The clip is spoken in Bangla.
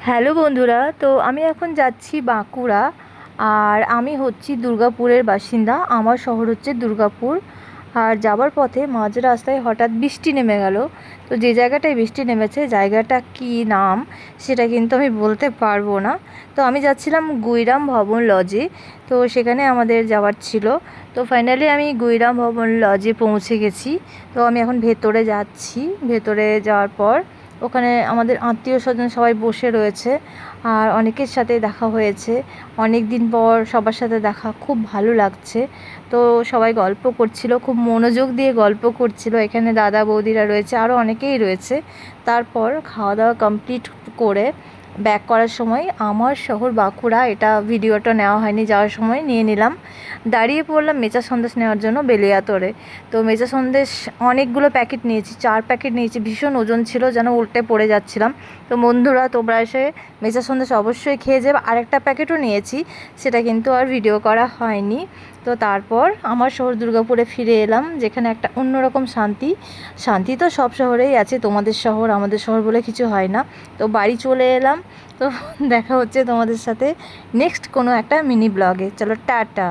হ্যালো বন্ধুরা, তো আমি এখন যাচ্ছি বাঁকুড়া। আর আমি হচ্ছি দুর্গাপুরের বাসিন্দা। আমার শহর হচ্ছে দুর্গাপুর। আর যাবার পথে মাঝ রাস্তায় হঠাৎ বৃষ্টি নেমে গেল। তো যে জায়গাটায় বৃষ্টি নেমেছে, জায়গাটা কী নাম সেটা কিন্তু আমি বলতে পারবো না। তো আমি যাচ্ছিলাম গুইরাম ভবন লজে। তো সেখানে আমাদের যাওয়ার ছিল। তো ফাইনালি আমি গুইরাম ভবন লজে পৌঁছে গেছি। তো আমি এখন ভেতরে যাচ্ছি। ভেতরে যাওয়ার পর ওখানে আমাদের আত্মীয় স্বজন সবাই বসে রয়েছে। আর অনেকের সাথে দেখা হয়েছে, অনেক দিন পর সবার সাথে দেখা, খুব ভালো লাগছে। তো সবাই গল্প করছিল, খুব মনোযোগ দিয়ে গল্প করছিল। এখানে দাদা বৌদিরা রয়েছে, আরও অনেকেই রয়েছে। তারপর খাওয়া দাওয়া কমপ্লিট করে ব্যাক করার সময় আমার শহর বাঁকুড়া, এটা ভিডিওটা নেওয়া হয়নি, যাওয়ার সময় নিয়ে নিলাম। দাঁড়িয়ে পড়লাম মেচা সন্দেশ নেওয়ার জন্য বেলিয়াতরে। তো মেচা সন্দেশ অনেকগুলো প্যাকেট নিয়েছি, 4 প্যাকেট নিয়েছি। ভীষণ ওজন ছিল, যেন উল্টে পড়ে যাচ্ছিলাম। তো বন্ধুরা, তোমরা এসে মেচা সন্দেশ অবশ্যই খেয়ে যাবে। আরেকটা প্যাকেটও নিয়েছি, সেটা কিন্তু আর ভিডিও করা হয়নি। তো তারপর আমার শহর দুর্গাপুরে ফিরে এলাম, যেখানে একটা অন্যরকম শান্তি। শান্তি তো সব শহরেই আছে, তোমাদের শহর আমাদের শহর বলে কিছু হয় না। তো বাড়ি চলে এলাম। তো দেখা হচ্ছে তোমাদের সাথে নেক্সট কোনো একটা মিনি ব্লগে। চলো টাটা।